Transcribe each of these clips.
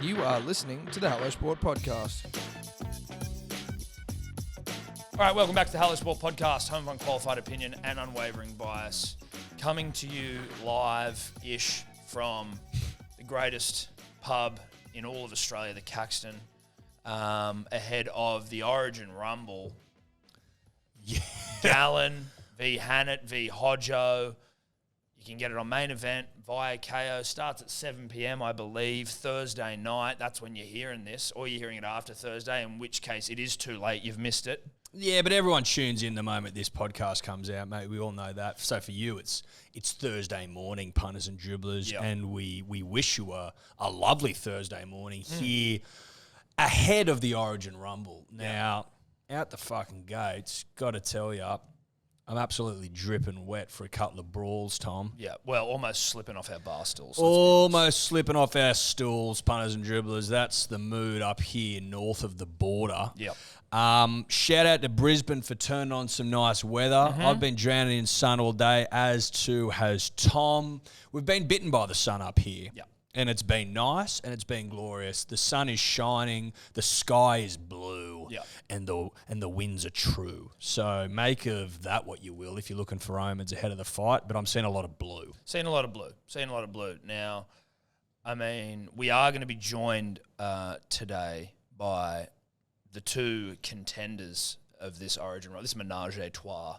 You are listening to the Hello Sport Podcast. All right, welcome back to the Hello Sport Podcast, home of unqualified opinion and unwavering bias. Coming to you live-ish from the greatest pub in all of Australia, the Caxton, ahead of the Origin Rumble. Yeah. Gallen v Hannant v Hodges. You can get it on main event via KO. Starts at 7 p.m, I believe, Thursday night. That's when you're hearing this, or you're hearing it after Thursday, in which case it is too late. You've missed it. Yeah, but everyone tunes in the moment this podcast comes out, mate. We all know that. So for you, it's Thursday morning, punters and dribblers, Yep. and we wish you a lovely Thursday morning here ahead of the Origin Rumble. Now, out the fucking gates, got to tell you, I'm absolutely dripping wet for a couple of brawls, Tom. Yeah, well, almost slipping off our bar stools. Almost slipping off our stools, punters and dribblers. That's the mood up here north of the border. Yep. Shout out to Brisbane for turning on some nice weather. I've been drowning in sun all day, as too has Tom. We've been bitten by the sun up here. Yep. And it's been nice and it's been glorious. The sun is shining, the sky is blue, and the winds are true. So make of that what you will if you're looking for omens ahead of the fight. But I'm seeing a lot of blue. Seeing a lot of blue. Now, I mean, we are going to be joined today by the two contenders of this Origin, this menage a trois.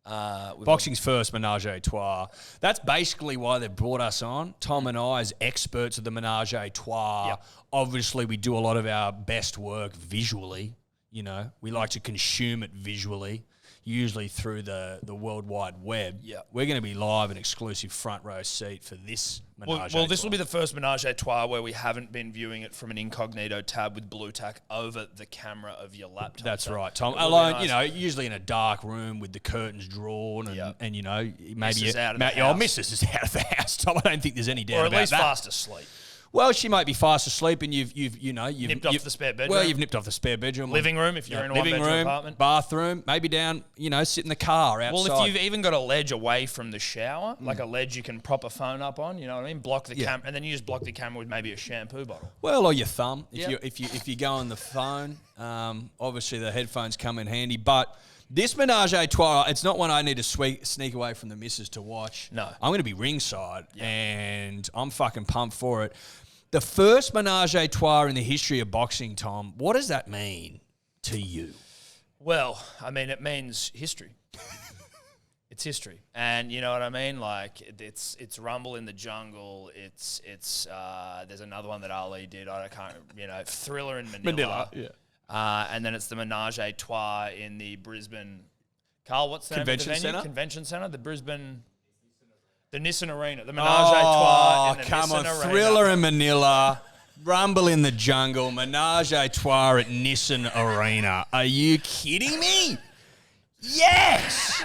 Boxing's first menage a trois. That's basically why they brought us on. Tom and I, as experts of the menage a trois, obviously we do a lot of our best work visually. You know, we like to consume it visually, usually through the World Wide Web. Yeah. We're going to be live and exclusive front row seat for this menage Well, a this trois. will be the first menage a trois where we haven't been viewing it from an incognito tab with blue tack over the camera of your laptop. That's So right, Tom. it will be Alone, nice. you know, usually in a dark room with the curtains drawn, and you know, maybe Missus out of the house. Missus is out of the house, Tom. I don't think there's any doubt Or at about least that. fast asleep. Well, she might be fast asleep, and you've Nipped off the spare bedroom. Well, you've nipped off the spare bedroom, Living room if you're in a living one-bedroom room, apartment. bathroom, maybe down. You know, sit in the car outside. Well, if you've even got a ledge away from the shower, like a ledge you can prop a phone up on, you know what I mean? Block the camera, and then you just block the camera with maybe a shampoo bottle. Well, or your thumb. Yep. If you go on the phone, obviously the headphones come in handy. But this menage a trois, it's not one I need to sneak away from the missus to watch. No. I'm going to be ringside, and I'm fucking pumped for it. The first menage a trois in the history of boxing, Tom. What does that mean to you? Well, I mean, it means history. It's history, and you know what I mean. Like it's Rumble in the Jungle. It's there's another one that Ali did. I can't, Thriller in Manila. And then it's the menage a trois in the Brisbane. Carl, what's the name of the Convention venue? Centre? Convention Centre. The Brisbane. The Nissan Arena. The menage a trois in the come Nissan on. Arena. Thriller in Manila. Rumble in the Jungle. Menage a trois at Nissan Arena. Are you kidding me? Yes!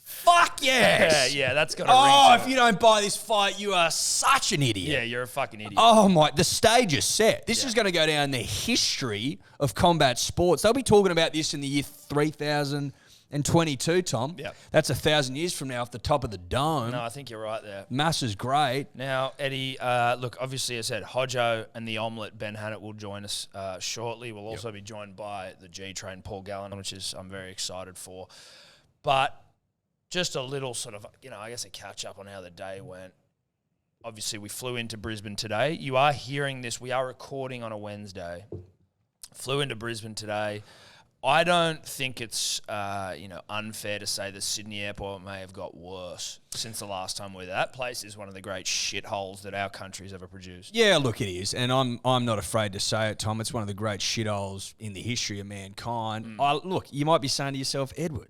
Fuck yes! Yeah, that's got to Oh, ring if you don't buy this fight, you are such an idiot. Yeah, you're a fucking idiot. Oh my, the stage is set. This is going to go down in the history of combat sports. They'll be talking about this in the year 3022, Tom. Yeah. That's 1,000 years from now off the top of the dome. No, I think you're right there. Mass is great. Now, Eddie, look, obviously, I said Hodges and the Omelette, Ben Hannant, will join us shortly. We'll also be joined by the G-Train, Paul Gallen, which I'm very excited for. But just a little sort of, I guess a catch-up on how the day went. Obviously, we flew into Brisbane today. You are hearing this. We are recording on a Wednesday. Flew into Brisbane today. I don't think it's unfair to say the Sydney airport may have got worse since the last time we were there. That place is one of the great shitholes that our country's ever produced. Yeah, look, it is. And I'm not afraid to say it, Tom. It's one of the great shitholes in the history of mankind. Look, you might be saying to yourself, Edward,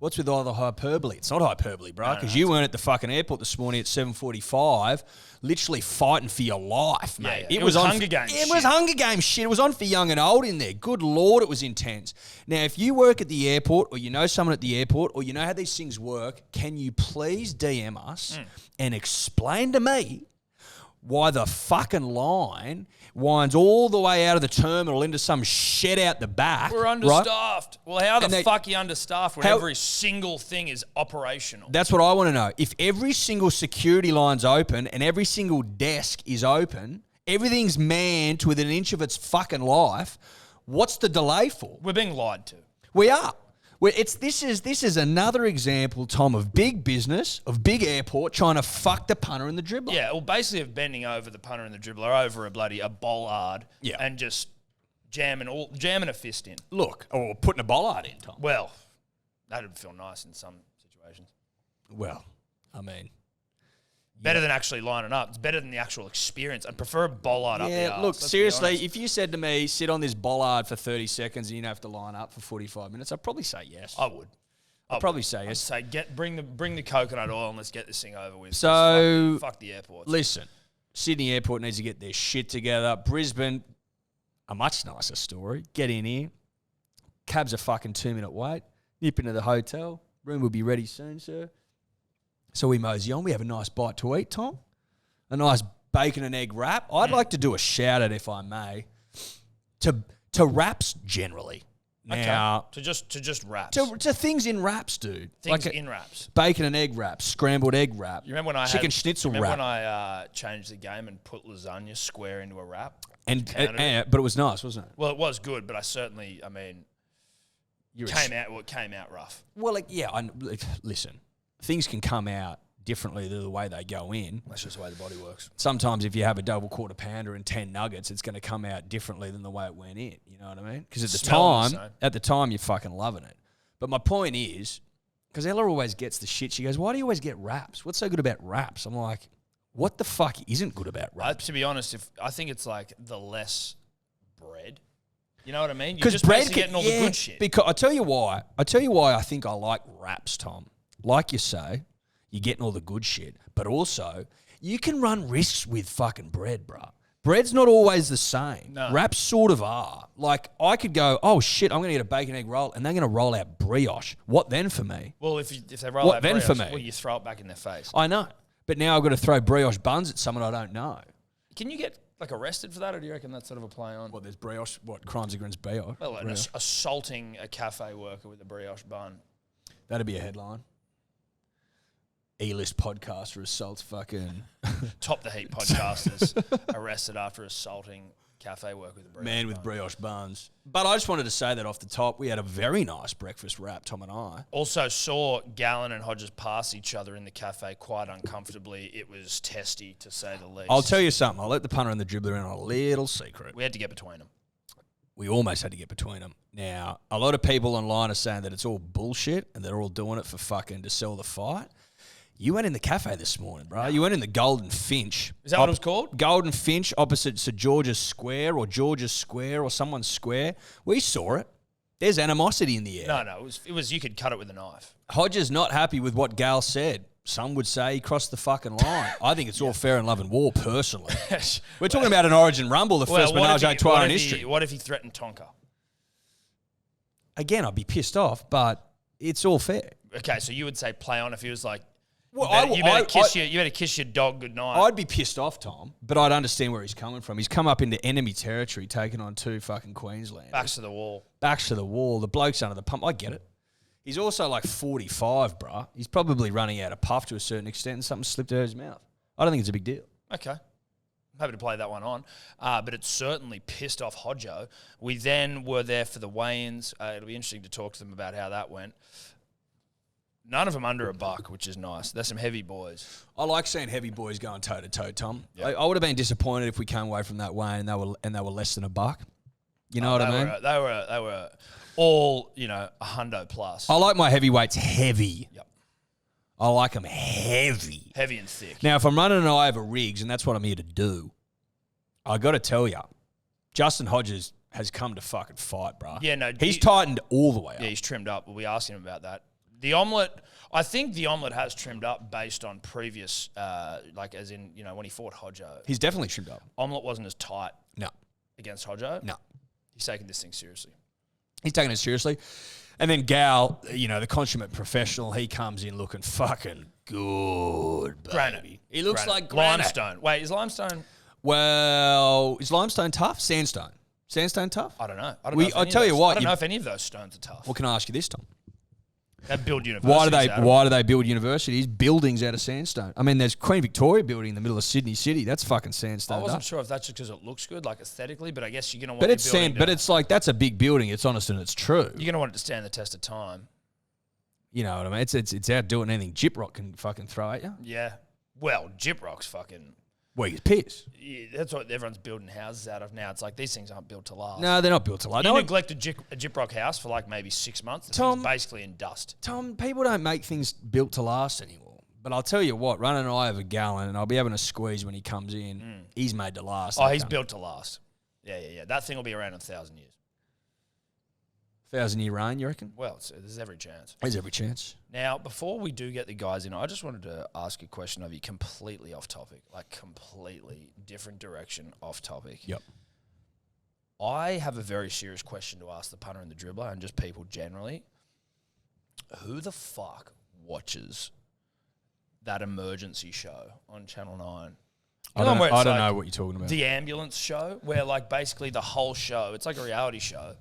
what's with all the hyperbole? It's not hyperbole, bro, because you weren't at the fucking airport this morning at 7:45, literally fighting for your life, mate. Yeah. It was Hunger Games It shit. was Hunger Games shit. It was on for young and old in there. Good Lord, it was intense. Now, if you work at the airport or you know someone at the airport or you know how these things work, can you please DM us and explain to me why the fucking line winds all the way out of the terminal into some shed out the back. We're right? understaffed. Well, how And the fuck are you understaffed when How- every single thing is operational? That's what I want to know. If every single security line's open and every single desk is open Everything's manned to within an inch of its fucking life. What's the delay for? We're being lied to. We are. This is another example, Tom, of big business, of big airport trying to fuck the punter and the dribbler. Yeah, well, basically of bending over the punter and the dribbler over a bollard and just jamming a fist in. Look, or putting a bollard in, Tom. Well, that'd feel nice in some situations. Well, I mean... Better than actually lining up. It's better than the actual experience. I'd prefer a bollard up the arse. Look, seriously, if you said to me, sit on this bollard for 30 seconds and you don't have to line up for 45 minutes, I'd probably say yes. I would. I'd probably say yes. I'd say bring the coconut oil and let's get this thing over with. So, fuck the airport. Listen, Sydney Airport needs to get their shit together. Brisbane, a much nicer story. Get in here. Cab's a fucking 2-minute wait. Nip into the hotel. Room will be ready soon, sir. So we mosey on. We have a nice bite to eat, Tom. A nice bacon and egg wrap. I'd like to do a shout out, if I may, to wraps generally. Now, to just wraps. To things in wraps, dude. Things like in wraps. Bacon and egg wrap, scrambled egg wrap. You remember when chicken schnitzel wrap? When I changed the game and put lasagna square into a wrap? But it was nice, wasn't it? Well, it was good, but it came out rough. Well, listen. Things can come out differently than the way they go in. That's just the way the body works. Sometimes if you have a double quarter pounder and 10 nuggets, it's going to come out differently than the way it went in. You know what I mean? Because at the time, you're fucking loving it. But my point is, because Ella always gets the shit. She goes, "Why do you always get wraps? What's so good about wraps?" I'm like, what the fuck isn't good about wraps? To be honest, I think it's like the less bread. You know what I mean? You're Because just basically getting all the good shit. Because I tell you why I think I like wraps, Tom. Like you say, you're getting all the good shit, but also you can run risks with fucking bread, bruh. Bread's not always the same. No. Wraps sort of are. Like, I could go, oh shit, I'm going to get a bacon egg roll, and they're going to roll out brioche. What then for me? Well, if they roll out brioche, for me? well, you throw it back in their face. I know, but now I've got to throw brioche buns at someone I don't know. Can you get arrested for that, or do you reckon that's sort of a play on? There's brioche, crimes against brioche? Well, assaulting a cafe worker with a brioche bun. That'd be a headline. E-list podcaster assaults fucking... Top the Heat podcasters arrested after assaulting cafe worker with a brioche man with brioche buns. But I just wanted to say that off the top. We had a very nice breakfast wrap, Tom and I. Also saw Gallen and Hodges pass each other in the cafe quite uncomfortably. It was testy, to say the least. I'll tell you something. I'll let the punter and the dribbler in on a little secret. We had to get between them. We almost had to get between them. Now, a lot of people online are saying that it's all bullshit and they're all doing it for fucking to sell the fight. You went in the cafe this morning, bro. No. You went in the Golden Finch. Is that what it was called? Golden Finch opposite St. George's Square or George's Square or someone's square. We saw it. There's animosity in the air. No. It was you could cut it with a knife. Hodges not happy with what Gal said. Some would say he crossed the fucking line. I think it's all fair and love and war, personally. We're talking about an Origin Rumble, the first menage a trois in history. What if he threatened Tonka? Again, I'd be pissed off, but it's all fair. Okay, so you would say play on if he was like, well, you better kiss your dog goodnight. I'd be pissed off, Tom, but I'd understand where he's coming from. He's come up into enemy territory, taking on two fucking Queenslanders. Backs to the wall. Backs to the wall. The bloke's under the pump. I get it. He's also like 45, bruh. He's probably running out of puff to a certain extent and something slipped out of his mouth. I don't think it's a big deal. Okay. I'm happy to play that one on. But it certainly pissed off Hodjo. We then were there for the weigh-ins. It'll be interesting to talk to them about how that went. None of them under $1, which is nice. They're some heavy boys. I like seeing heavy boys going toe-to-toe, Tom. Yep. I would have been disappointed if we came away from that way and they were less than $1. You know what I mean? They were all, a hundo plus. I like my heavyweights heavy. Yep. I like them heavy. Heavy and thick. Now, if I'm running an eye over rigs, and that's what I'm here to do, I got to tell you, Justin Hodges has come to fucking fight, bro. Yeah, no. He's tightened all the way up. Yeah, he's trimmed up. We'll be asking him about that. The omelette, I think the omelette has trimmed up based on previous, as in, when he fought Hodjo. He's definitely trimmed up. Omelette wasn't as tight. No. Against Hodjo. No. He's taking this thing seriously. He's taking it seriously. And then Gal, the consummate professional, he comes in looking fucking good, baby. Granite. He looks Granite. like granite. Limestone. Wait, is limestone? Well, is limestone tough? Sandstone. Sandstone tough? I don't know. I'll tell you what. I don't know if any of those stones are tough. Well, can I ask you this, Tom? They build universities. Why do they build universities? Buildings out of sandstone. I mean, there's Queen Victoria building in the middle of Sydney City. That's fucking sandstone. I wasn't sure if that's just because it looks good, like aesthetically, but I guess you're gonna want. But it's like that's a big building. It's honest and it's true. You're gonna want it to stand the test of time. You know what I mean? It's out doing anything Gyprock can fucking throw at you. Yeah. Well, Gyprock's fucking. Well, he's pissed. Yeah, that's what everyone's building houses out of now. It's like these things aren't built to last. No, they're not built to last. You neglect a Gyprock house for like maybe 6 months. The thing's basically in dust. Tom, people don't make things built to last anymore. But I'll tell you what, Run and I have a Gallen, and I'll be having a squeeze when he comes in. He's made to last. Oh, he's built to last. Yeah. That thing will be around in 1,000 years. 1,000-year reign, you reckon? Well, there's every chance. There's every chance. Now, before we do get the guys in, I just wanted to ask a question of you completely off topic, like completely different direction off topic. Yep. I have a very serious question to ask the punter and the dribbler and just people generally. Who the fuck watches that emergency show on Channel 9? I don't know what you're talking about. The ambulance show, where like basically the whole show, it's like a reality show.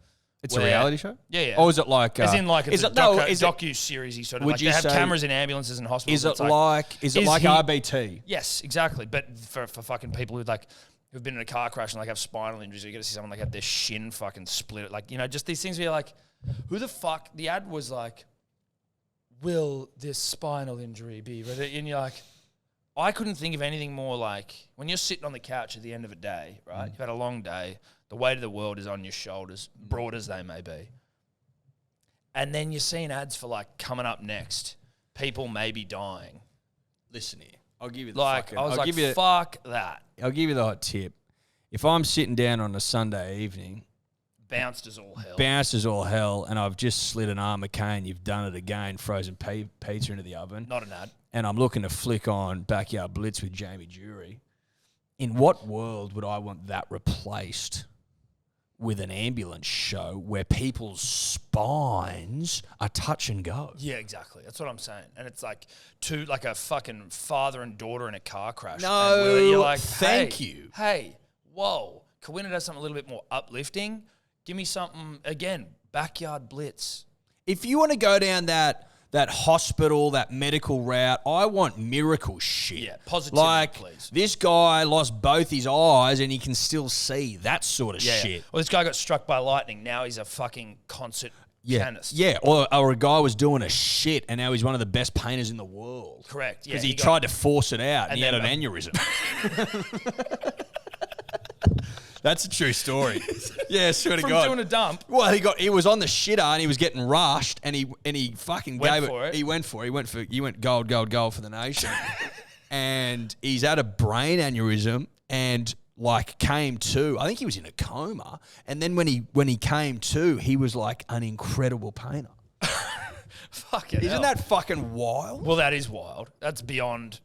It's a reality show? Yeah. Or is it like... as in like it's a docu-series sort of. Like they have cameras in ambulances and hospitals. Is it like RBT? Yes, exactly. But for fucking people who've been in a car crash and like have spinal injuries, you get to see someone like have their shin fucking split. Like, you know, just these things where you're like, who the fuck... The ad was like, will this spinal injury be... And you're like... I couldn't think of anything more like... When you're sitting on the couch at the end of a day, right? You've had a long day... The weight of the world is on your shoulders, broad as they may be. And then you're seeing ads for like coming up next, people may be dying. Listen here. I'll give you the fuck that. I'll give you the hot tip. If I'm sitting down on a Sunday evening, bounced as all hell, and I've just slid an arm of cane, you've done it again, frozen pizza into the oven. Not an ad. And I'm looking to flick on Backyard Blitz with Jamie Jury. In what world would I want that replaced with an ambulance show where people's spines are touch and go? Yeah, exactly. That's what I'm saying. And it's like like a fucking father and daughter in a car crash. No, you're like, thank you. Hey, whoa. Can we do something a little bit more uplifting? Give me something, again, Backyard Blitz. If you want to go down that hospital, that medical route, I want miracle shit. Yeah, positivity, please. This guy lost both his eyes and he can still see. That sort of shit. Yeah. Well, this guy got struck by lightning. Now he's a fucking concert pianist. Yeah, or a guy was doing a shit and now he's one of the best painters in the world. Correct, yeah. Because he tried to force it out and he had an aneurysm. That's a true story. Yeah, swear to God. From doing a dump. Well, he was on the shitter and he was getting rushed and he fucking went gave for it. He went gold for the nation. And he's had a brain aneurysm and like came to. I think he was in a coma. And then when he came to, he was like an incredible painter. Fucking Isn't that fucking wild? Well, that is wild. That's beyond.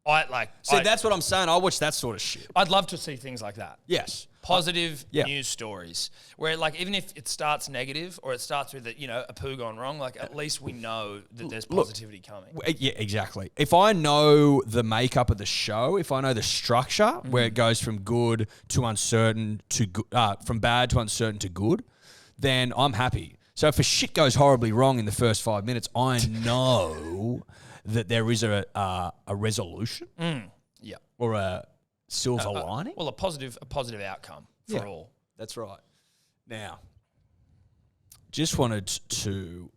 That's what I'm saying. I watch that sort of shit. I'd love to see things like that. Yes. Positive news stories where, like, even if it starts negative or it starts with a poo gone wrong, like at least we know that there's positivity coming. Yeah, exactly. If I know the makeup of the show, if I know the structure where it goes from good to uncertain to from bad to uncertain to good, then I'm happy. So if a shit goes horribly wrong in the first 5 minutes, I know that there is a resolution, or a silver lining. Well, a positive outcome for all. That's right. Now, just wanted to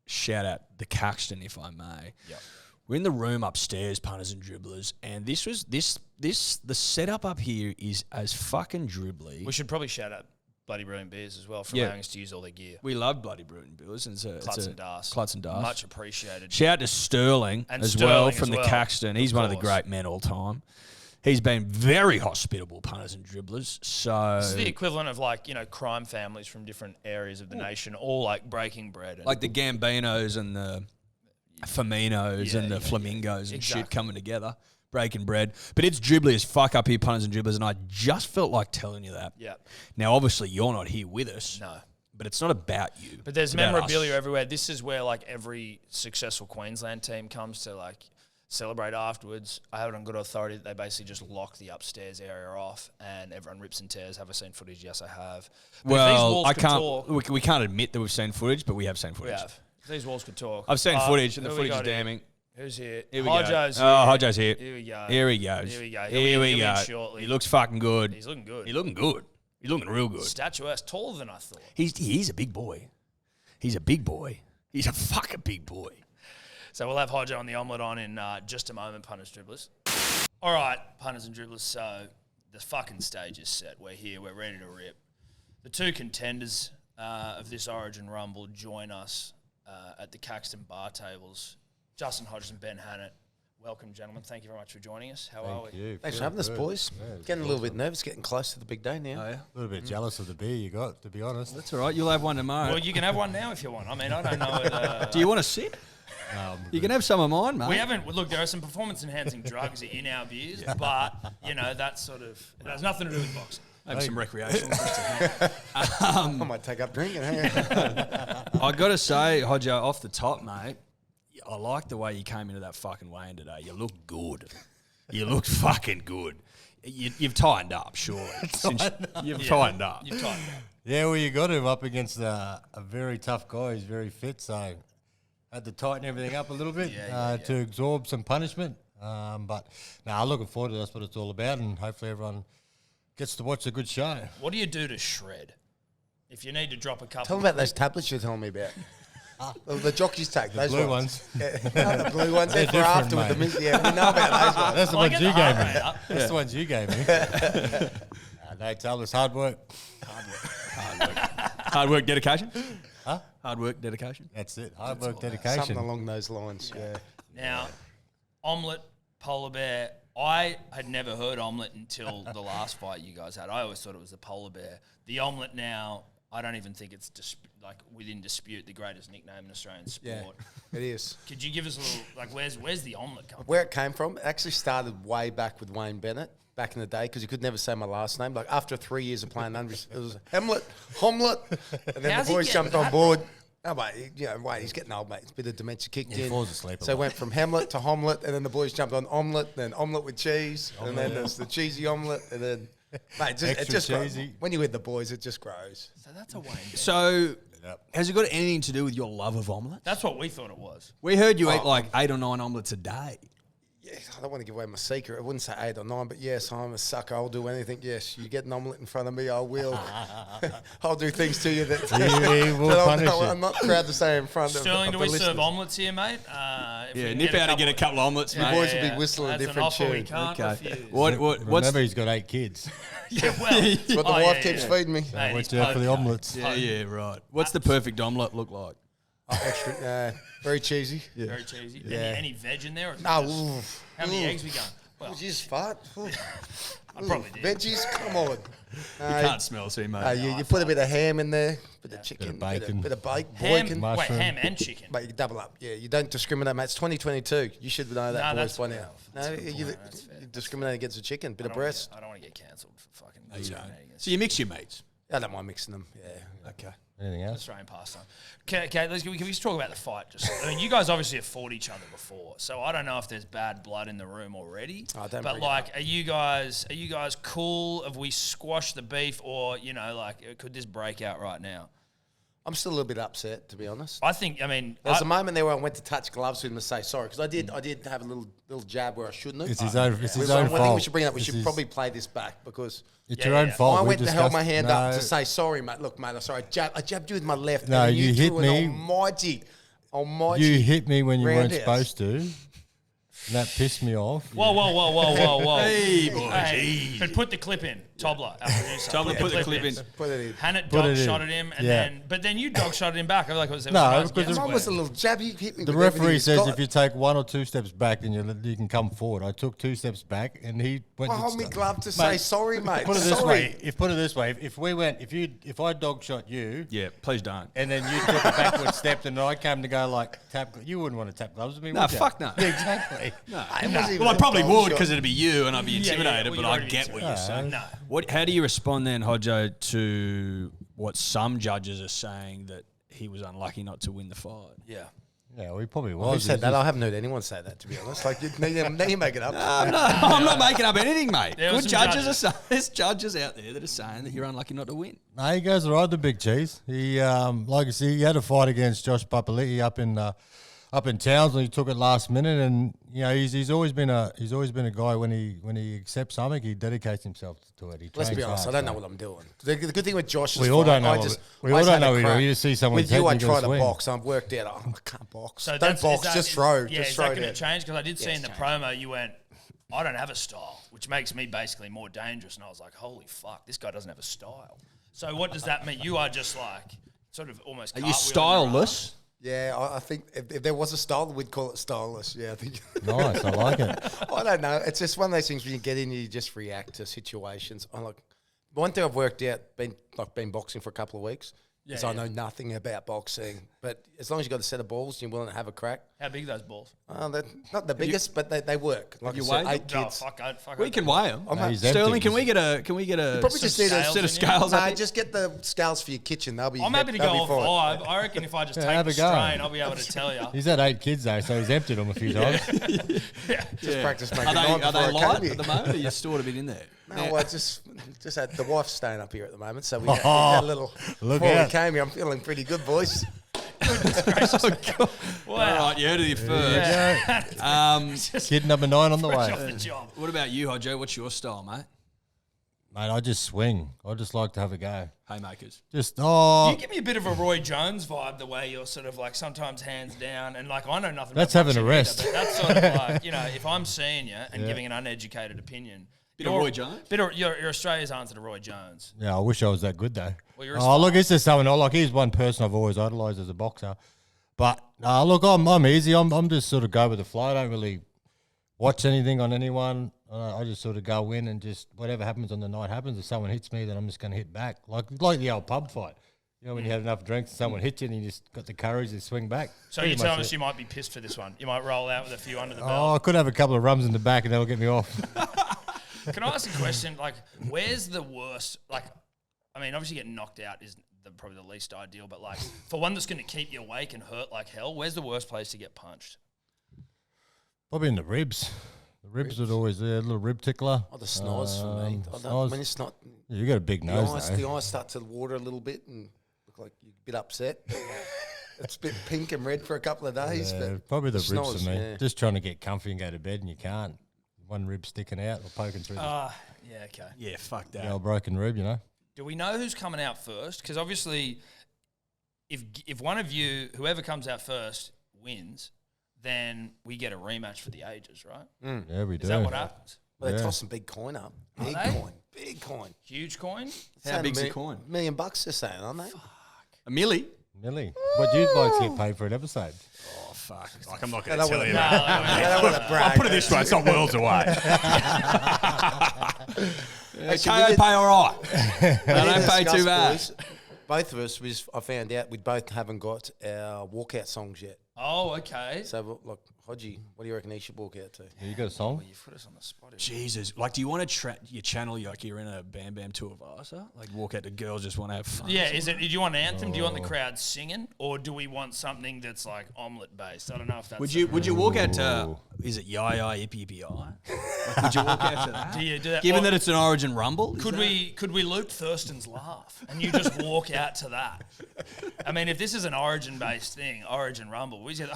shout out the Caxton, if I may. Yep. We're in the room upstairs, punters and dribblers, and the setup up here is as fucking dribbly. We should probably shout out Bloody Brilliant Beers as well for allowing us to use all their gear. We love Bloody Brilliant Beers. Klutz and Das. Much appreciated. Shout out to Sterling well from the Caxton. He's one of the great men all time. He's been very hospitable, punters and dribblers. So this is the equivalent of crime families from different areas of the nation, all like breaking bread. Like the Gambinos and the Firminos and the Flamingos and shit coming together. Breaking bread. But it's dribbly as fuck up here, punters and dribblers, and I just felt like telling you that. Yeah. Now, obviously, you're not here with us. No. But it's not about you. But there's memorabilia everywhere. This is where, every successful Queensland team comes to, celebrate afterwards. I have it on good authority that they basically just lock the upstairs area off and everyone rips and tears. Have I seen footage? Yes, I have. But well, I can't. We can't admit that we've seen footage, but we have seen footage. These walls could talk. I've seen footage, and the who we footage is got here? damning. Who's here? Here we Hodges go. here. Oh, Hodges here. Here we go. Here he goes. Here we go. Here we He'll be go. in shortly. He looks fucking good. He's looking good. He's looking good. He's looking real good. Statuesque, taller than I thought. He's a big boy. He's a big boy. He's a fucking big boy. So we'll have Hodges on the omelette on in just a moment, punters, dribblers. All right, punters and dribblers. So the fucking stage is set. We're here. We're ready to rip. The two contenders of this Origin Rumble join us at the Caxton bar tables. Justin Hodges and Ben Hannant. Welcome, gentlemen. Thank you very much for joining us. How are we? Thanks for having us, boys. Getting a little bit nervous, getting close to the big day now. Oh, yeah? A little bit jealous of the beer you got, to be honest. That's all right. You'll have one tomorrow. Well, you can have one now if you want. I mean, I don't know. Do you want to sip? You can have some of mine, mate. We haven't. Look, there are some performance-enhancing drugs in our beers, but that sort of it has nothing to do with boxing. Maybe some recreational. I might take up drinking. I got to say, Hodjo, off the top, mate, I like the way you came into that fucking weigh-in today. You look good. You look fucking good. You've tightened up, surely. You've tightened up. You've tightened up. Yeah, well, you got him up against a very tough guy. He's very fit, so had to tighten everything up a little bit to absorb some punishment. But looking forward to that's what it's all about, and hopefully everyone gets to watch a good show. What do you do to shred? If you need to drop a couple. Tell me about those tablets you're telling me about. The jockeys take those blue ones. ones. The blue ones. They're for different, after with the mate. mint. Yeah, we know about those ones. That's the Well, I ones get you the gave heart me. rate up. That's the ones you gave me. No, tell us hard work. Hard work, dedication? Huh? Hard work, dedication? That's it. Hard work, dedication. Something along those lines. Yeah. Now, omelette, polar bear. I had never heard omelette until the last fight you guys had. I always thought it was the polar bear. The omelette now, I don't even think it's within dispute the greatest nickname in Australian sport. Yeah, it is. Could you give us a little where's the omelette come from? Where it came from, it actually started way back with Wayne Bennett back in the day because you could never say my last name. Like after 3 years of playing under, it was Hamlet, and then How's the he boys getting jumped on that? board. Oh, mate, he's getting old, mate. It's a bit of dementia kicked in. He falls asleep a So it lot. went from Hamlet to Homlet, and then the boys jumped on omelette, then omelette with cheese, and then there's the cheesy omelette, and then, mate, it Extra just cheesy. grows. When you're with the boys, it just grows. So that's a Wayne bear. So, Yep. has it got anything to do with your love of omelette? That's what we thought it was. We heard you eat like 8 or 9 omelettes a day. Yeah, I don't want to give away my secret. I wouldn't say 8 or 9, but yes, I'm a sucker. I'll do anything. Yes, you get an omelette in front of me, I will. I'll do things to you that, He will that punish you. I'm not proud to say in front Sterling, of do the we serve listeners. omelettes here, mate? If we Yeah, can nip out and get a couple of omelettes, Your mate. boys will be whistling a That's different an offer we tune. can't Okay. refuse. What's Remember, he's got 8 kids. Yeah, well, That's what the wife keeps feeding me. Mate, Watch he's out for the poker. omelettes. yeah, right. What's the perfect omelette look like? Extra, very cheesy. Very cheesy. Yeah. Any veg in there? Or is it Oh, just- oof. how many Oof. eggs we got? Well, Would you just fart? I probably did. Veggies? Come on. You can't smell, see, mate. You put a bit of ham in there, bit of chicken, bacon. bit of bacon. Ham, Boykin. wait, Mushroom. ham and chicken. Mate, you double up. Yeah, you don't discriminate, mate. It's 2022. You should know that, No, boys, by now. that's No, a good you, point. That's fair. you discriminate against the chicken, bit of breast. I don't want to get cancelled for fucking discriminating against So you mix your meats. I don't mind mixing them. Yeah. Okay. Anything else? Australian pastime. Okay, can we just talk about the fight? I mean, you guys obviously have fought each other before, so I don't know if there's bad blood in the room already. Oh, don't but bring it like, are you guys cool? Have we squashed the beef, or could this break out right now? I'm still a little bit upset, to be honest. I think. I mean, There was a moment there where I went to touch gloves with him to say sorry because I did have a little jab where I shouldn't have. It's his own, it's his I own think fault. we should bring it up. We It's should his- probably play this back because It's Yeah, your own yeah. fault. I We went and held my discussed- hand up No. to say sorry, mate. Look, mate, I'm sorry. I jabbed you with my left. No, and you hit threw me. an almighty. You hit me when you weren't roundhouse. supposed to. And that pissed me off. Whoa. Hey, boy. Hey, but put the clip in. Tobler, our producer. Tobler, put the clip in. Put it in. Hannant Put dog it in. shot at him, and Yeah. then you dog shot at him back. I feel like it was No, nice because guess Mine work. was a little jab. You hit me. The with everything referee he's says got. if you take 1 or 2 steps back, then you can come forward. I took 2 steps back, and he went. I to hold me st- glove to say Mate, sorry, mate. Put it this sorry. way. Put it this way. If I dog shot you, Yeah, please don't. and then you took a backward step, and I came to go like tap, you wouldn't want to tap gloves with me. No, would you? fuck no. Yeah, exactly. It wasn't even Well, I a probably dog would shot. because it'd be you and I'd be Yeah, yeah, intimidated, well, but you I already get what you're saying. No. How do you respond then, Hodjo, to what some judges are saying that he was unlucky not to win the fight? Yeah. Yeah, well, he probably Who was. said that? I haven't heard anyone say that, to be honest. Like, now you make it up. I'm not making up anything, mate. There were Good some there's judges out there that are saying that you're unlucky not to win. No, he goes all right, the big cheese. He, like I see, he had a fight against Josh Papali'i up in Townsville. He took it last minute, and you know he's always been a guy when he accepts something, he dedicates himself to it. Let's be honest, I don't know what I'm doing. The good thing with Josh is we all don't know. We all don't know. You see someone with you, I try to swing. box. I've worked out. I can't box. So Don't box. Just throw. Yeah, just is throw that going to it. change? Because I did see in the promo you went, I don't have a style, which makes me basically more dangerous. And I was like, holy fuck, this guy doesn't have a style. So what does that mean? You are just like sort of almost. Are you styleless? Yeah, I think if there was a style, we'd call it styleless. Yeah, I think. Nice, I like it. I don't know. It's just one of those things when you get in, you just react to situations. I'm like, one thing I've worked out, been boxing for a couple of weeks, is I know nothing about boxing. But as long as you've got a set of balls and you're willing to have a crack. How big are those balls? They're not the biggest, but they work. Like you I said, weighed 8 kids. We can weigh them. He's Sterling, empty. can we get a Probably just need a set of scales up No, here? just get the scales for your kitchen. They'll be. I'm happy to go they'll be off fine. 5. I reckon if I just Yeah, take have the a go. strain, I'll be able to tell you. He's had 8 kids though, so he's emptied them a few times. Just practice making Are they 9 before I light came here. at the moment, or you stored a bit in there? No, I just had the wife's staying up here at the moment, so we had a little. Look Before out. we came here, I'm feeling pretty good, boys. All right, you heard it here first. Kid number 9 on the Fresh way. off the job. What about you, Hodjo? What's your style, mate? Mate, I just swing. I just like to have a go. Haymakers. Just You give me a bit of a Roy Jones vibe, the way you're sort of like sometimes hands down, and like I know nothing. That's about having a boxing either, rest. but that's sort of like, you know, if I'm seeing you and giving an uneducated opinion, Bit of Roy Jones? You're Australia's answer to Roy Jones. Yeah, I wish I was that good though. Well, you're a Oh, look, it's just someone I like. He's one person I've always idolised as a boxer. But look, I'm easy. I'm just sort of go with the flow. I don't really watch anything on anyone. I just sort of go in and just whatever happens on the night happens. If someone hits me, then I'm just going to hit back. Like the old pub fight. You know, when you had enough drinks and someone hit you and you just got the courage to swing back. So Pretty you're much telling it. us you might be pissed for this one. You might roll out with a few under the Oh, belt. I could have a couple of rums in the back and that'll get me off. Can I ask a question? Like, where's the worst? Like, I mean, obviously getting knocked out is probably the least ideal, but like for one that's going to keep you awake and hurt like hell, where's the worst place to get punched? Probably in the ribs. The ribs would always there, a little rib tickler. Oh, the snores for me. Snores. When it's not, You got a big nose, the eyes start to water a little bit and look like you're a bit upset. It's a bit pink and red for a couple of days. Yeah, But probably the ribs snores, for me. yeah. Just trying to get comfy and go to bed and you can't. One rib sticking out or poking through Yeah, okay. Yeah, fuck that. the old broken rib, you know. Do we know who's coming out first? Because obviously, if one of you, whoever comes out first, wins, then we get a rematch for the ages, right? Yeah, we do. Is that what happens? Well, they Yeah. toss some big coin up. Big they? coin. Big coin. Huge coin? How big's the coin? $1 million they're saying, aren't they? A milli? Millie, what do you like to get paid for an episode? Oh, fuck. Like, I'm not They going to don't tell want you to that. They don't want to brag. I'll put it this way, it's not worlds away. Actually, KO pay all right. They we don't did pay discuss, too bad. boys, both of us, I found out we both haven't got our walkout songs yet. Oh, okay. So, look, Hodgie, what do you reckon he should walk out to? You got a song? Well, you've put us on the spot. here. Jesus. Like, do you want to your channel like you're in a Bam Bam tour Vasa? Like, walk out to girls just want to have fun? Yeah, is it? Do you want an anthem? Do you want the crowd singing, or do we want something that's like omelette based? I don't know if that's. Would you walk out to, is it Yai Yai Yippee Yippee Yi? Like, would you walk out to that? Do you do that? Given Or that it's an Origin Rumble? is could that- we loop Thurston's laugh and you just walk out to that? I mean, if this is an Origin based thing, Origin Rumble, we just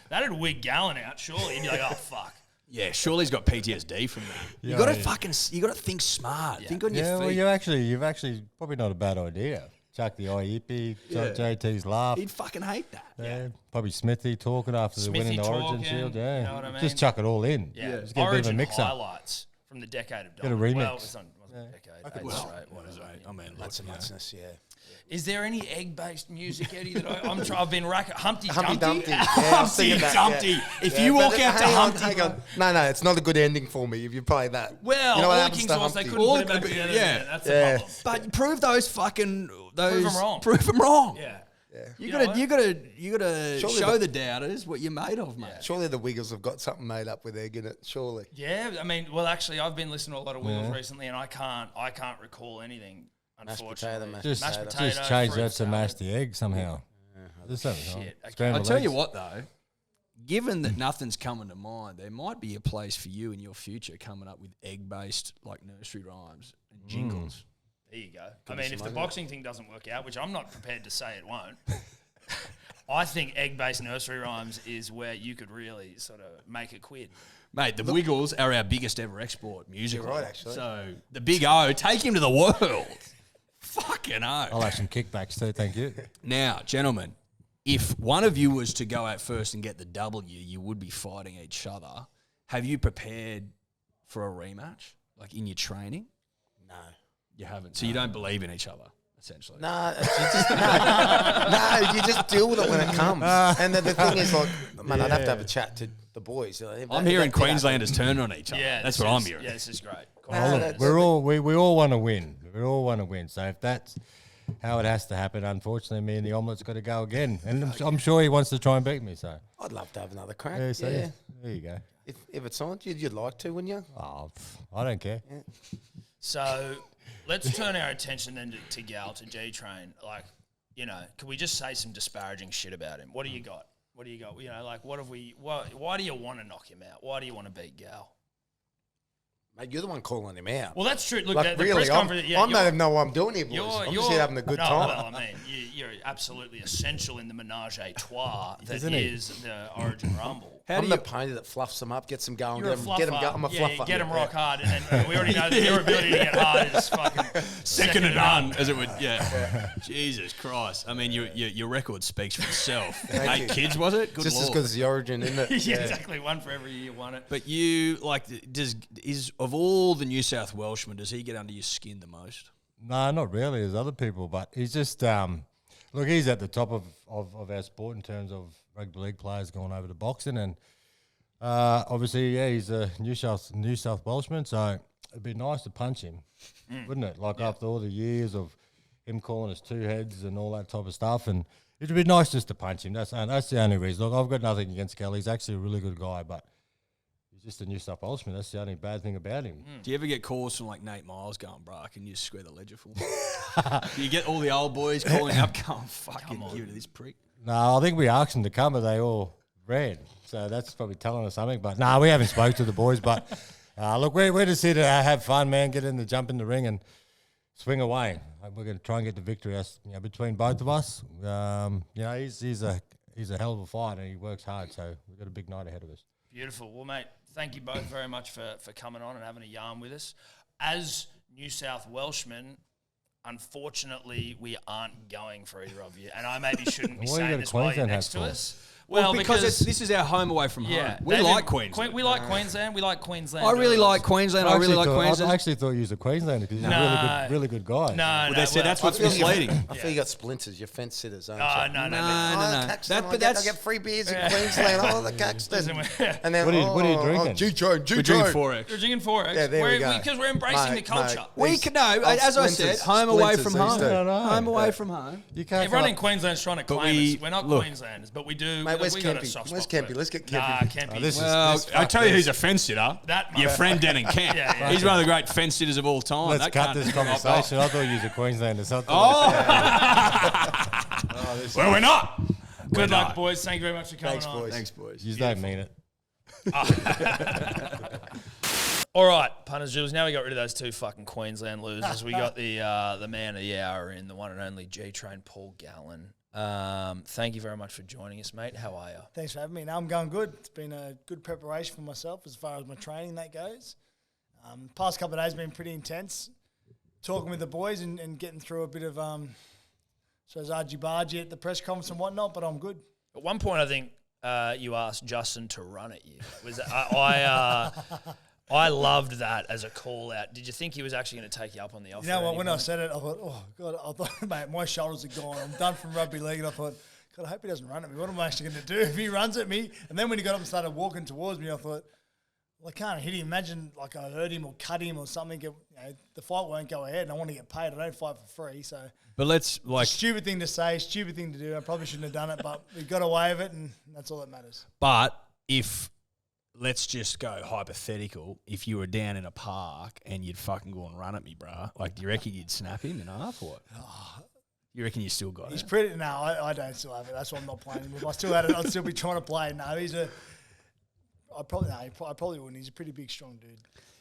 that'd wig Gallen out. Surely he'd be like, oh fuck. Yeah, surely he's got PTSD from that. You Yeah, got to yeah. you got to think smart. Think on your Yeah, well, feet. you've actually probably not a bad idea. Chuck the IEP, JT's laugh. He'd fucking hate that. Yeah, probably Smithy talking after the winning the Origin talking, Shield. Yeah, you know what I mean? just chuck it all in. Yeah, Just get a bit of a Origin mix up. highlights from the decade of Get a Dominant. Well, remix. it wasn't a decade. Eight straight, whatever. I mean, That's a madness, yeah. Is there any egg-based music, Eddie? That I've been racking. Humpty Humpty Dumpty. Dumpty. Yeah, I was Humpty thinking that, Dumpty. yeah. If Yeah, you but walk out to hang on, Humpty, hang on. No, it's not a good ending for me if you play that. Well, you know all what the happens King's to Horse, they Humpty? couldn't All put it back the- together. yeah. Yeah, that's Yeah. the problem. but prove those fucking those. 'em wrong. Prove them wrong. Yeah. You You gotta, know what? you gotta Surely show the- the doubters what you're made of, mate. Surely the Wiggles have got something made up with egg in it, surely. Yeah, I mean, well, actually, I've been listening to a lot of Wiggles recently, and I can't recall anything. Mashed Unfortunately, potato, mashed Just, mashed potato. potato, just change fruit that to salad. mash the egg somehow. There's something wrong. Shit. Okay. Scrambled I'll tell you eggs. what, though. Given that nothing's coming to mind, there might be a place for you in your future coming up with egg-based like nursery rhymes and jingles. There you go. I mean, if the boxing thing doesn't work out, which I'm not prepared to say it won't, I think egg-based nursery rhymes is where you could really sort of make a quid. Mate, the Wiggles are our biggest ever export musical. You're right, actually. So the Big O, take him to the world. Fucking O. I'll have some kickbacks too, thank you. Now, gentlemen, if one of you was to go out first and get the W, you would be fighting each other. Have you prepared for a rematch, like in your training? No. You haven't. So you don't believe in each other, essentially. No, you just deal with it when it comes. And the thing is, like, man, I'd have to have a chat to the boys. I'm hearing Queenslanders turn on each other. Yeah, that's this what I'm is- hearing. Yeah, this is great. Oh, look, we all want to win. We all want to win. So if that's how it has to happen, unfortunately, me and the omelet's got to go again. And I'm sure he wants to try and beat me. So I'd love to have another crack. yeah, so Yeah. there you go. If it's on, you'd like to, wouldn't you? Oh, I don't care. So let's turn our attention then to Gal, to G-Train. Like, you know, can we just say some disparaging shit about him? What do you got? What do you got? You know, like, what have we? Why do you want to knock him out? Why do you want to beat Gal? Mate, you're the one calling him out. Well, that's true. Look, Like, the really, press conference. I don't even know what I'm doing here, boys. I'm just here having a good no, time. Well, I mean, you're absolutely essential in the menage a trois that Isn't he? is the Origin Rumble. I'm the pony that fluffs them up, gets them going, You're a get them fluffer. go. I'm a fluffer. Get them rock hard, and we already know that your ability to get hard is fucking Second to none, as it would. Yeah. Jesus Christ. I mean, your record speaks for itself. Thank 8 you. kids, was it? Good Just as Lord. good as the Origin, isn't it? yeah, exactly. One for every year you won it. But you, like, is of all the New South Welshmen, does he get under your skin the most? No, not really. There's other people, but he's just look. He's at the top of our sport in terms of rugby league players going over to boxing, and obviously, yeah, he's a New South Welshman. So it'd be nice to punch him, wouldn't it? Like after all the years of him calling us two heads and all that type of stuff, and it'd be nice just to punch him. That's the only reason. Look, I've got nothing against Kelly. He's actually a really good guy, but he's just a New South Welshman. That's the only bad thing about him. Do you ever get calls from like Nate Miles going, bro, can you just square the ledger for me? Do you get all the old boys calling up going, fucking give it to this prick? No, I think we asked them to come, but they all ran. So that's probably telling us something. But no, we haven't spoke to the boys. But look, we're just here to have fun, man. Get in the jump in the ring and swing away. We're going to try and get the victory. Between both of us. He's a hell of a fighter and he works hard. So we've got a big night ahead of us. Beautiful. Well, mate, thank you both very much for coming on and having a yarn with us. As New South Welshmen, unfortunately, we aren't going for either of you. And I maybe shouldn't be Why you saying got a this while you're Queensland next hat to for? us. Well, because this is our home away from home. yeah, We David, like Queensland. We like Queensland. We like Queensland. I really like Queensland. I really like I Queensland. actually thought you was a Queenslander because he's No. a really good guy. No, Well, no. they said that's what's I feel misleading. I feel you got splinters. You're fence sitters, aren't Oh, you? no. No. Caxton, But I get free beers in Queensland. Oh, the Caxton. Listen, And then, What are you drinking? G-Train, We're drinking 4X. We're drinking 4X. Yeah, there we go. Because we're embracing Mate, the culture. mate. We can know, as I said, Splinters, home away from splinters, home. these two. No. Home away from home. You can't. Everyone in Queensland's trying to claim we- us. We're not look. Queenslanders, but we do. Mate, where's we got a Kempy? soft Where's spot for Kempy? it. Let's get Nah, Kempy. Kempy. this is- Well, I tell you who's a fence sitter. That Your motherfucker. friend Denning Kemp. Yeah. He's one of the great fence sitters of all time. Let's That cut can't- this conversation. I thought you was a Queenslander. So Well, we're not. Good luck, boys. Thank you very much for coming Thanks, on. boys. Thanks, boys. you don't mean it. All right, punters, Jules. Now we got rid of those two fucking Queensland losers. We got the man of the hour in the one and only G-Train Paul Gallen. Thank you very much for joining us, mate. How are you? Thanks for having me. No, I'm going good. It's been a good preparation for myself as far as my training that goes. Past couple of days have been pretty intense. Talking with the boys and getting through a bit of argy-bargy at the press conference and whatnot, but I'm good. At one point, I think you asked Justin to run at you. I loved that as a call out. Did you think he was actually going to take you up on the offer? You know at what, any when I point? said it, I thought, oh, God, mate, my shoulders are gone. I'm done from rugby league. And I thought, God, I hope he doesn't run at me. What am I actually going to do if he runs at me? And then when he got up and started walking towards me, I thought, well, I can't hit him. Imagine like I hurt him or cut him or something. The fight won't go ahead and I want to get paid. I don't fight for free. So But let's, like, stupid thing to say, stupid thing to do. I probably shouldn't have done it, but we got away with it and that's all that matters. but if, let's just go hypothetical, if you were down in a park and you'd fucking go and run at me, bruh, like, do you reckon you'd snap him in half or what? You reckon you still got He's it? pretty. No, I don't still have it. That's why I'm not playing him. If I still had it, I'd still be trying to play. No, I probably wouldn't. He's a pretty big, strong dude.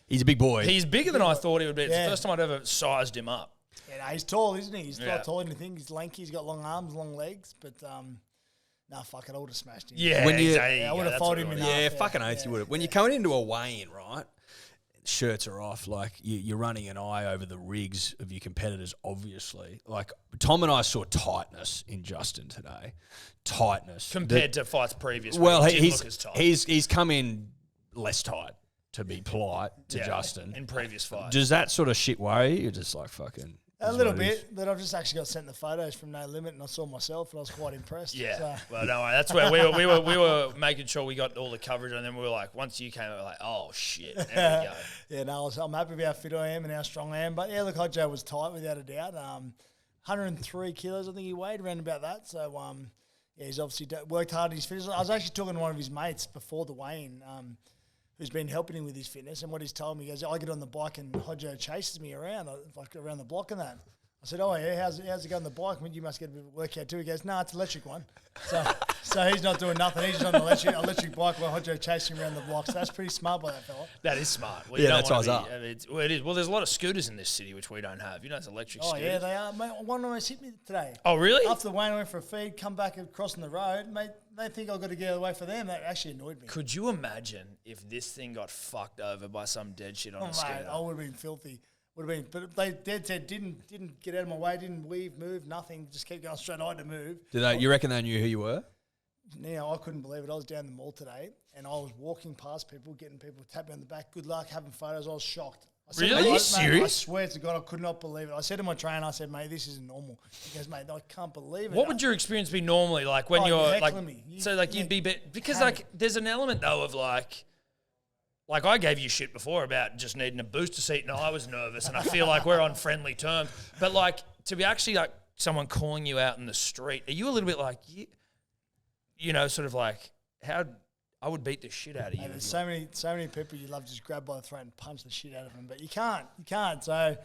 He's a big boy. He's bigger than I thought he would be. It's Yeah. the first time I'd ever sized him up. Yeah, no, he's tall, isn't he? He's Yeah. not taller than you think. He's lanky. He's got long arms, long legs. But fuck it. I would have smashed him. Yeah, When you- there you I go, would have that's folded what him it in was. half. Yeah, fucking oath you would have. When you're coming into a weigh-in, right, shirts are off. Like, you're running an eye over the rigs of your competitors, obviously. Like, Tom and I saw tightness in Justin today. Tightness. Compared to fights previous. Well, where he didn't he's look as tight. he's come in less tight, to be polite to Yeah, Justin. in previous fights. Does that sort of shit worry you? You're just like, fucking... A is little what it is. bit, but I've just actually got sent the photos from No Limit, and I saw myself, and I was quite impressed. Yeah, So. well, no, that's where we were making sure we got all the coverage, and then we were like, once you came, we were like, oh shit, there we go. Yeah, no, I'm happy with how fit I am and how strong I am. But yeah, look, Hodges was tight without a doubt. 103 kilos, I think he weighed, around about that. So yeah, he's obviously worked hard in his fitness. I was actually talking to one of his mates before the weigh-in, who's been helping him with his fitness, and what he's told me, he goes, I get on the bike and Hodges chases me around, like around the block and that. I said, oh yeah, how's it going on the bike? I mean, you must get a bit of a workout too. He goes, no, it's an electric one. So he's not doing nothing. He's just on the electric bike while Hodges chasing him around the block. So that's pretty smart by that fella. That is smart. Well, Yeah, you don't that's wanna what's be- up. it is. Well, there's a lot of scooters in this city which we don't have. You know, it's electric Oh scooters. yeah, they are. Mate, one almost hit me today. Oh, really? After the weigh-in, I went for a feed, come back across the road, mate. They think I've got to get out of the way for them. That actually annoyed me. Could you imagine if this thing got fucked over by some dead shit on Oh, a mate, scooter? I would have been filthy. Would have been, but they dead said didn't get out of my way, didn't weave, move, nothing. Just kept going straight. I had to move. You reckon they knew who you were? Now I couldn't believe it. I was down the mall today, and I was walking past people, getting people tapping me on the back. Good luck, having photos. I was shocked. I said, Really? "Mate, Are you I serious? swear to God, I could not believe it. I said to my trainer, I said, mate, this isn't normal. He goes, mate, I can't believe it. What would your experience be normally like when Oh, you're you're like? heckling me. You'd be because Hammer. like there's an element though of like I gave you shit before about just needing a booster seat, and I was nervous, and I feel like we're on friendly terms. But like to be actually like someone calling you out in the street, are you a little bit like you know, sort of like how? I would beat the shit out of you. Mate, there's so many people you love to just grab by the throat and punch the shit out of them, but you can't. So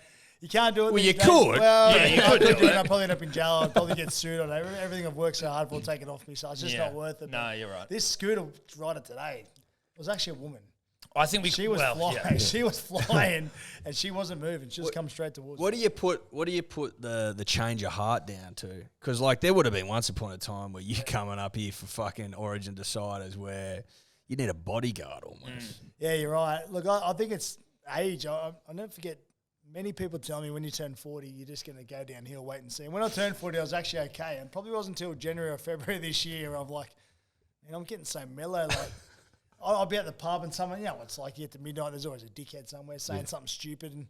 you can't do it. Well, these you days. could. Well, Yeah, you I could do it. it. I'd probably end up in jail. I'd probably get sued on everything I've worked so hard for taken off me. So it's just Yeah. not worth it. No, But you're right. This scooter rider today was actually a woman. I think we She was flying. Yeah. She was flying, and she wasn't moving. She just come straight towards. What do you put the change of heart down to? Because like there would have been once upon a time where you coming up here for fucking Origin deciders where you need a bodyguard almost. Yeah, you're right. Look, I think it's age. I'll never forget. Many people tell me when you turn 40, you're just going to go downhill, wait and see. And when I turned 40, I was actually okay. And probably wasn't until January or February this year I'm like, man, I'm getting so mellow. Like, I'll be at the pub and someone, you know, it's like you get to midnight, there's always a dickhead somewhere saying something stupid. And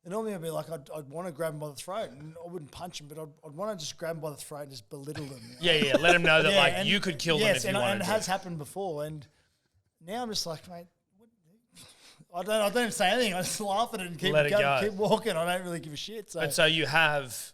normally I'd be like, I'd want to grab him by the throat. And I wouldn't punch him, but I'd want to just grab him by the throat and just belittle them. Yeah. Let them know that Yeah, like and- you could kill them if you and wanted it to. has happened before. And now I'm just like, mate, I don't even say anything. I just laugh at it and keep Let it go. keep walking. I don't really give a shit. So, And so you have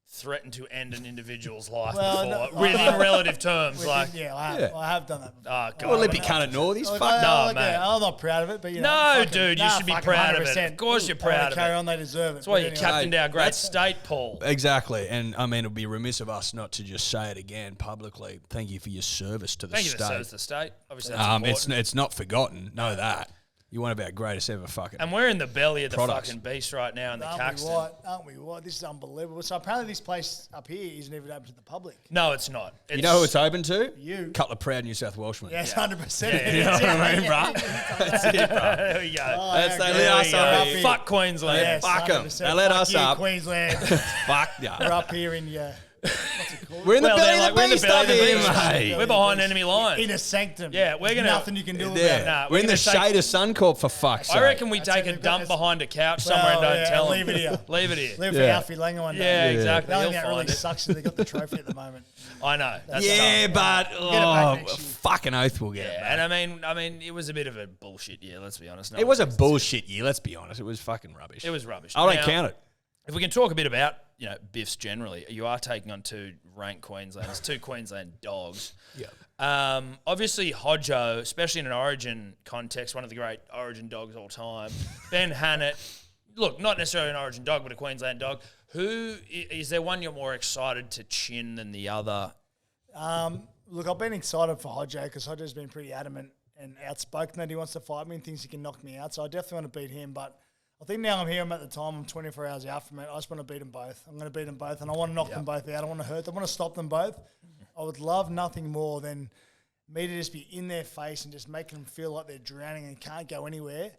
threatened to end an individual's life Well, before, no, in relative terms. Like, yeah, I have done that before. oh, God. Well, let me cut it north. He's Look, fucked no, look, mate. yeah, I'm not proud of it, but you know. No, fucking- dude, you should be fucking proud of it. 100%. Of course you're They wanna proud of carry it. on, they deserve it. That's why you But captained our great that's- state, Paul. Exactly, and I mean, it would be remiss of us not to just say it again publicly. Thank you for your service to the Thank you for state. service to the state. Obviously, that's important. It's not forgotten. Know that. You're one of our greatest ever fucking. And we're in the belly of the Products. fucking beast right now in the Aren't we Caxton. what? Aren't we what? This is unbelievable. So apparently this place up here isn't even open to the public. No, it's not. You know who it's open to? You. Couple of proud New South Welshmen. Yes, 100%. Yeah, You know what I mean, bro? That's it, bro. There we go. That's yeah, they there let we us go. up Up here. here. Fuck Queensland. Yes, Fuck 'em. 100%. They let Fuck us you, up. Queensland. Fuck We're yeah. up here in your... What's it called? We're in the Well, belly they're of like, the we're in the beast belly up of the here, beast. mate. We're behind enemy lines. In a sanctum. Yeah, we're gonna- Nothing you can do about Yeah. it. Nah, We're in gonna the take- shade of Suncorp for fuck's sake. I reckon we That's take it, a we've got dump this- behind a couch somewhere and Well, don't yeah, tell leave them. it here. Leave it here. Leave Yeah. for Alfie Langer one day. Yeah, exactly. The only He'll thing that really find it. sucks is they got the trophy at the moment. I know. That's Yeah, tough. but Get it back next year. fucking oath we'll get it Yeah, back. and I mean, it was a bit of a bullshit year. Let's be honest. No It was a offense. bullshit year, let's be honest. It was fucking rubbish. It was rubbish. I don't Now, count it. If we can talk a bit about Biffs generally, you are taking on two ranked Queenslanders, two Queensland dogs. Yeah. Obviously, Hodjo, especially in an Origin context, one of the great Origin dogs of all time. Ben Hannant, look, not necessarily an Origin dog, but a Queensland dog. Is there one you're more excited to chin than the other? Look, I've been excited for Hodges because Hodges has been pretty adamant and outspoken that he wants to fight me and thinks he can knock me out. So I definitely want to beat him. But I think now I'm here, I'm at the time, I'm 24 hours out from it. I just want to beat them both. I'm going to beat them both, and I want to knock them both out. I want to hurt them. I want to stop them both. I would love nothing more than me to just be in their face and just making them feel like they're drowning and can't go anywhere.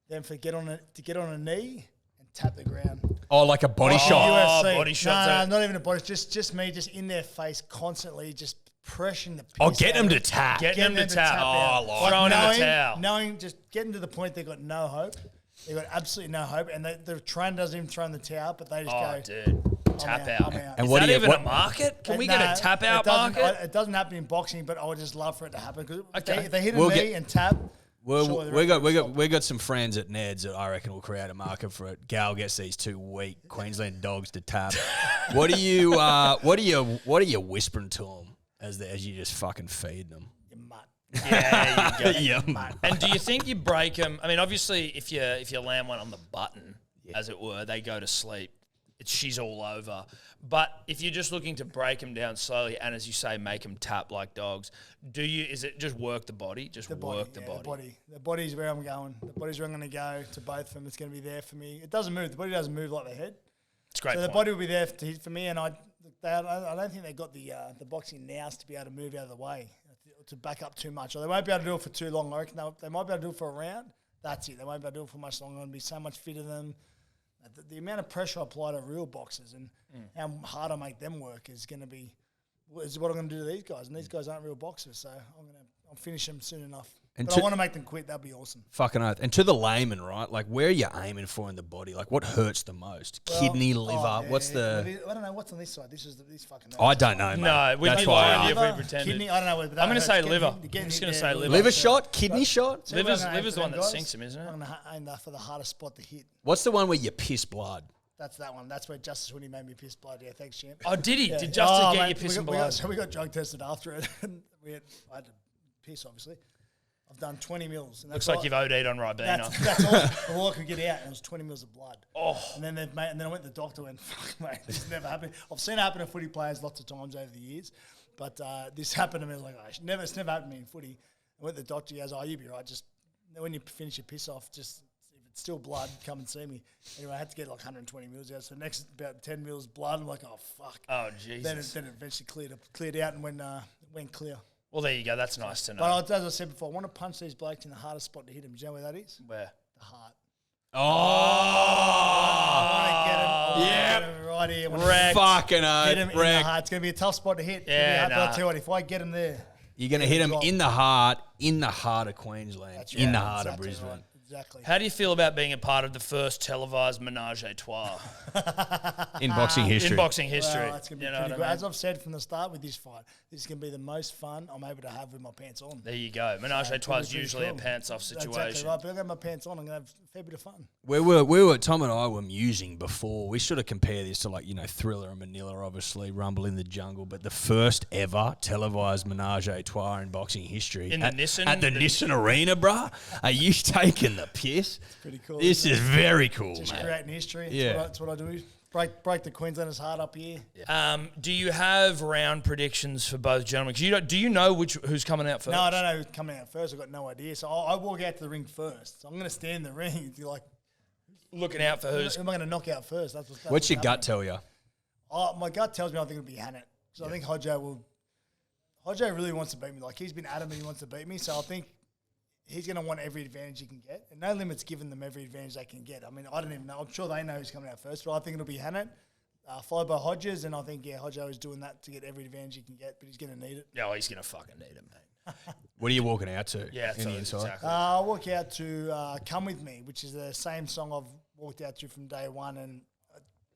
Then to get on a knee and tap the ground. Oh, like a body shot. UFC. Body shot. No, not even a body. Just me, just in their face constantly, just pressuring the piss Oh, get out them of to it. tap. Get them to tap. out. Throwing in the towel. Knowing, just getting to the point they got no hope. They got absolutely no hope, and the trainer doesn't even throw in the towel, but they just go, dude. Tap out. I'm out. And Is what that do you- even what- a market? Can we No, get a tap out it doesn't- market? It doesn't happen in boxing, but I would just love for it to happen. Because Okay. if they hit a We'll knee get- and tap, Well, sure, the we referee will we got some friends at Ned's that I reckon will create a market for it. Gal gets these two weak Queensland dogs to tap. What are you whispering to them as you just fucking feed them? stop. You mutt. Yeah, you go. Yeah. And do you think you break them? I mean, obviously, if you land one on the button, as it were, they go to sleep. She's all over. But if you're just looking to break them down slowly, and as you say, make them tap like dogs, is it just work the body? Just work the body. The body's where I'm going. The body's where I'm going to go to both of them. It's going to be there for me. It doesn't move. The body doesn't move like the head. It's a great. So point. the body will be there for me, and I don't think they got the boxing nous to be able to move out of the way to back up too much, or they won't be able to do it for too long. I reckon they might be able to do it for a round. That's it. They won't be able to do it for much longer. It'll be so much fitter than them. The amount of pressure I apply to real boxers and how hard I make them work is what I'm going to do to these guys. And these guys aren't real boxers, so I'll finish them soon enough. But I want to make them quit. That'd be awesome. Fucking oath. And to the layman, right? Like, where are you aiming for in the body? Like, what hurts the most? Kidney, liver? What's the... I don't know. What's on this side? This fucking... I don't know, mate. No, we'd That's be why I lying asked. if we pretended. Kidney, I don't know. But I'm going to say liver. I'm just going to say liver. Liver shot? Kidney shot? Liver's the one that sinks him, isn't it? I'm going to aim for the hardest spot to hit. What's the one where you piss blood? That's that one. That's where Justice Winnie made me piss blood. Yeah, thanks, champ. Oh, did he? Yeah. Did Justin get mate, you pissing we blood? So we got drug tested after it. And I had to piss, obviously. I've done 20 mils. And Looks like you've OD'd on Ribena. That's all I could get out. And it was 20 mils of blood. Oh. And then I went to the doctor and fuck, mate, this never happened. I've seen it happen to footy players lots of times over the years. But this happened to me. I was like, it's never happened to me in footy. I went to the doctor. He goes, you'll be right. Just when you finish your piss off, just if it's still blood, come and see me. Anyway, I had to get like 120 mils out. So next about 10 mils blood. I'm like, oh fuck. Oh Jesus. Then it eventually cleared out and went clear. Well, there you go. That's nice to know. But as I said before, I want to punch these blokes in the hardest spot to hit them. Do you know where that is? Where? The heart. Oh! I want to get them right here. I wanna Wrecked. Fucking Get them in the wreck. heart. It's going to be a tough spot to hit. Yeah, But I'll tell you what, if I get them there. You're going to hit him in the heart of Queensland, That's in right. the heart of Exactly Brisbane. right. Exactly. How do you feel about being a part of the first televised menage a trois In boxing history. in boxing history? Well, that's going to be You know pretty what good. I mean? As I've said from the start with this fight, this is going to be the most fun I'm able to have with my pants on. There you go. Menage a trois is Pretty usually cool. a pants off That's situation. exactly right. But I've got my pants on. I'm going to have a fair bit of fun. We were Tom and I were musing before. We sort of compare this to Thriller and Manila, obviously, Rumble in the Jungle, but the first ever televised menage a trois in boxing history. In the Nissan? At the Nissan Arena, bruh. Are you taking the piss? Pretty cool. This is very cool, Just mate. creating history. Yeah. That's what I do. Break the Queenslanders' heart up here. Do you have round predictions for both gentlemen? 'Cause do you know who's coming out first? No, I don't know who's coming out first. I've got no idea. So I walk out to the ring first. So I'm going to stand in the ring. You're like, Looking out for who's. who am I going to knock out first? That's What's your gut happening. tell you? My gut tells me I think it'll be Hannant. So I think Hodges really wants to beat me. Like, he's been adamant he wants to beat me. So I think he's going to want every advantage he can get. And No Limit's given them every advantage they can get. I mean, I don't even know. I'm sure they know who's coming out first. But I think it'll be Hannant, followed by Hodges. And I think, Hodges is doing that to get every advantage he can get. But he's going to need it. Yeah, he's going to fucking need it, mate. What are you walking out to? Yeah, in the inside? exactly. I walk out to Come With Me, which is the same song I've walked out to from day one. And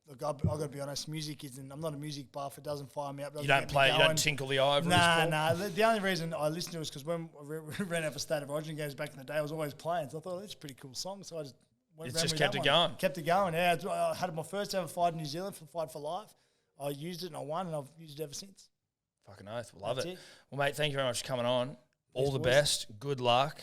look, I've got to be honest, music isn't, I'm not a music buff. It doesn't fire me up. You don't play, you don't tinkle the ivories. Paul? Nah. The only reason I listened to it was because when we ran out for State of Origin games back in the day, I was always playing. So I thought, that's a pretty cool song. So I just It's just kept it going. Kept it going, yeah. I had my first ever fight in New Zealand for Fight for Life. I used it and I won, and I've used it ever since. Fucking oath. Love That's it. it. Well, mate, thank you very much for coming on. All Thanks, the boys. best. Good luck.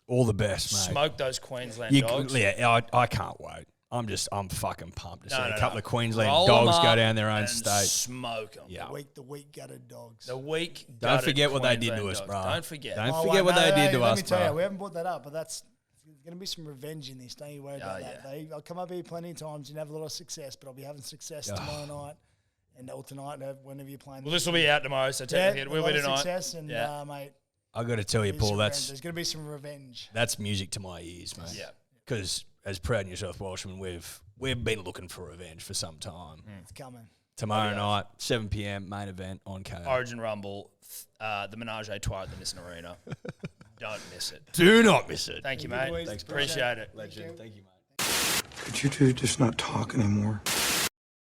All the best, mate. Smoke those Queensland dogs. Yeah, I can't wait. I'm fucking pumped to see No, a no, couple no. of Queensland Roll dogs 'em go up down their own and state. Smoke them. Yeah. The weak gutted dogs. The weak. Don't forget what they did to Queensland us, dogs. bro. Don't forget. Don't forget what they did to let us, me tell you, bro. we haven't brought that up, but there's going to be some revenge in this. Don't you worry about that. I'll come up here plenty of times and have a lot of success, but I'll be having success tomorrow night or tonight, whenever you're playing. Well, this will be out tomorrow, so technically it will be tonight. Success and mate. I got to tell you, Paul, there's going to be some revenge. that's music to my ears, mate. Yeah. Because as proud New South Welshmen, we've been looking for revenge for some time. It's coming. Tomorrow night, 7 p.m, main event on KO. Origin Rumble, the Menage a Trois at the Nissan Arena. Don't miss it. Do not miss it. Thank you, Thank you, mate. boys. Appreciate it. Legend. Thank you, mate. Could you two just not talk anymore?